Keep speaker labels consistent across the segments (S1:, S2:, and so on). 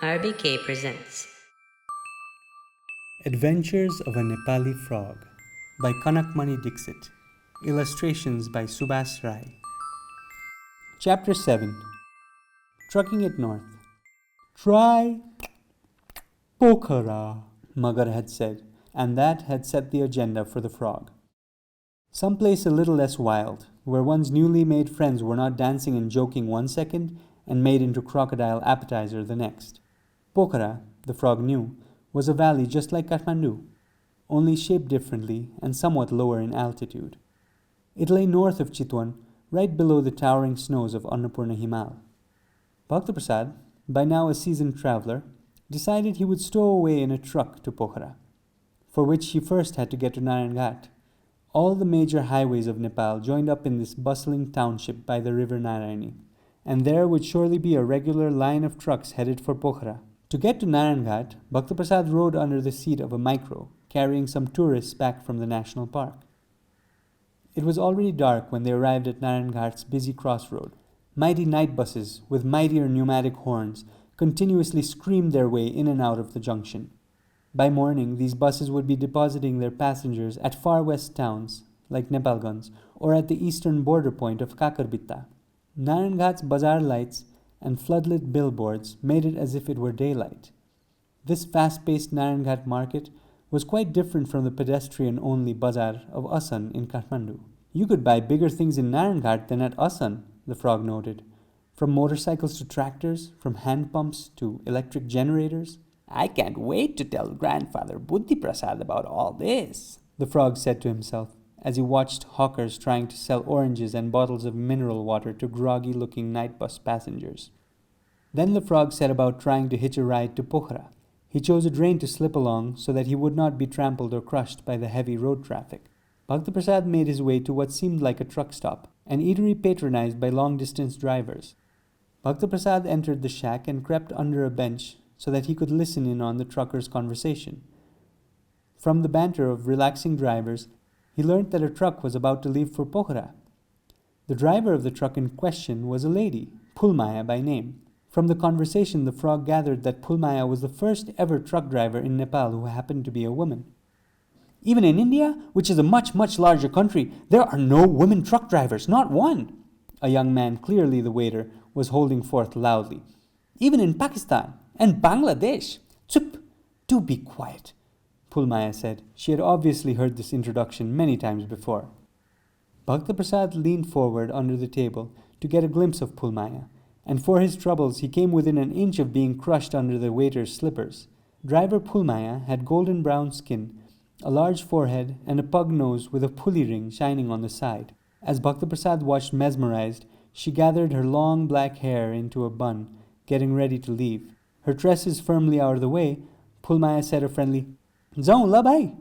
S1: RBK presents
S2: Adventures of a Nepali Frog by Kanak Dixit. Illustrations by Subhas Rai. Chapter 7. Trucking it north. Try Pokhara, Magar had said, and that had set the agenda for the frog. Some place a little less wild, where one's newly made friends were not dancing and joking one second and made into crocodile appetizer the next. Pokhara, the frog knew, was a valley just like Kathmandu, only shaped differently and somewhat lower in altitude. It lay north of Chitwan, right below the towering snows of Annapurna Himal. Bhaktaprasad, by now a seasoned traveler, decided he would stow away in a truck to Pokhara, for which he first had to get to Narayan Ghat. All the major highways of Nepal joined up in this bustling township by the river Narayani, and there would surely be a regular line of trucks headed for Pokhara. To get to Narayan Ghat, Bhaktaprasad rode under the seat of a micro, carrying some tourists back from the national park. It was already dark when they arrived at Narayan Ghat's busy crossroad. Mighty night buses, with mightier pneumatic horns, continuously screamed their way in and out of the junction. By morning, these buses would be depositing their passengers at far west towns, like Nepalganj, or at the eastern border point of Kakarbitta. Narayan Ghat's bazaar lights and floodlit billboards made it as if it were daylight. This fast-paced Narayan Ghat market was quite different from the pedestrian-only bazaar of Asan in Kathmandu. You could buy bigger things in Narayan Ghat than at Asan, the frog noted. From motorcycles to tractors, from hand pumps to electric generators. I can't wait to tell Grandfather Buddhi Prasad about all this, the frog said to himself, as he watched hawkers trying to sell oranges and bottles of mineral water to groggy-looking night bus passengers. Then the frog set about trying to hitch a ride to Pokhara. He chose a drain to slip along so that he would not be trampled or crushed by the heavy road traffic. Bhaktaprasad made his way to what seemed like a truck stop, an eatery patronized by long-distance drivers. Bhaktaprasad entered the shack and crept under a bench so that he could listen in on the truckers' conversation. From the banter of relaxing drivers, he learned that a truck was about to leave for Pokhara. The driver of the truck in question was a lady, Phulmaya by name. From the conversation, the frog gathered that Phulmaya was the first ever truck driver in Nepal who happened to be a woman. Even in India, which is a much, much larger country, there are no women truck drivers, not one, a young man, clearly the waiter, was holding forth loudly. Even in Pakistan and Bangladesh. Chup, do be quiet, Phulmaya said. She had obviously heard this introduction many times before. Bhaktaprasad leaned forward under the table to get a glimpse of Phulmaya, and for his troubles he came within an inch of being crushed under the waiter's slippers. Driver Phulmaya had golden brown skin, a large forehead, and a pug nose with a pulley ring shining on the side. As Bhaktaprasad watched mesmerized, she gathered her long black hair into a bun, getting ready to leave. Her tresses firmly out of the way, Phulmaya said a friendly, "Jaun la bhai,"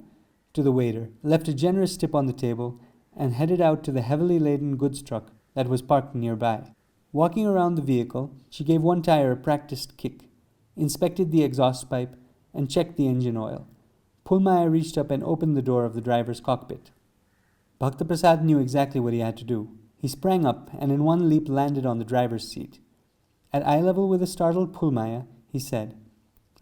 S2: to the waiter, left a generous tip on the table, and headed out to the heavily laden goods truck that was parked nearby. Walking around the vehicle, she gave one tire a practiced kick, inspected the exhaust pipe, and checked the engine oil. Phulmaya reached up and opened the door of the driver's cockpit. Bhaktaprasad knew exactly what he had to do. He sprang up and in one leap landed on the driver's seat. At eye level with the startled Phulmaya, he said,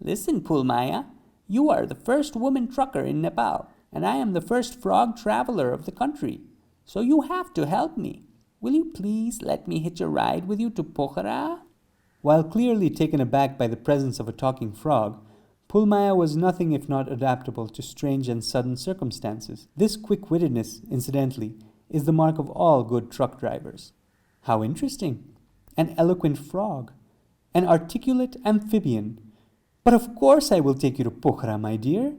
S2: "Listen, Phulmaya, you are the first woman trucker in Nepal, and I am the first frog traveler of the country. So you have to help me. Will you please let me hitch a ride with you to Pokhara?" While clearly taken aback by the presence of a talking frog, Phulmaya was nothing if not adaptable to strange and sudden circumstances. This quick-wittedness, incidentally, is the mark of all good truck drivers. How interesting! An eloquent frog, an articulate amphibian. "But of course I will take you to Pokhara, my dear,"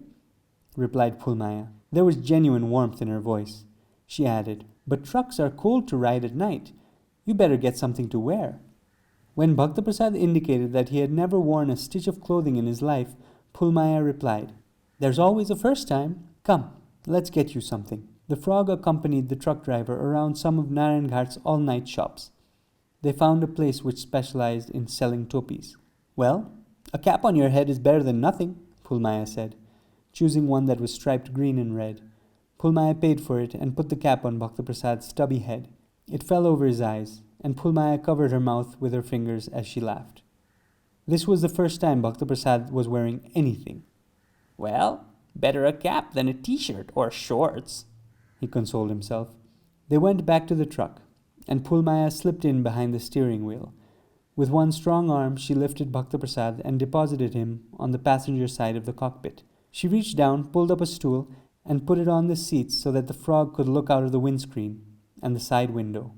S2: replied Phulmaya. There was genuine warmth in her voice. She added, "But trucks are cold to ride at night. You better get something to wear." When Bhaktaprasad indicated that he had never worn a stitch of clothing in his life, Phulmaya replied, "There's always a first time. Come, let's get you something." The frog accompanied the truck driver around some of Narayan Ghat's all-night shops. They found a place which specialized in selling topis. "Well, a cap on your head is better than nothing," Phulmaya said, choosing one that was striped green and red. Phulmaya paid for it and put the cap on Bhaktaprasad's stubby head. It fell over his eyes, and Phulmaya covered her mouth with her fingers as she laughed. This was the first time Bhakta Prasad was wearing anything.
S1: Well, better a cap than a t-shirt or shorts,
S2: he consoled himself. They went back to the truck, and Pulmaya slipped in behind the steering wheel. With one strong arm, she lifted Bhakta Prasad and deposited him on the passenger side of the cockpit. She reached down, pulled up a stool, and put it on the seats so that the frog could look out of the windscreen and the side window.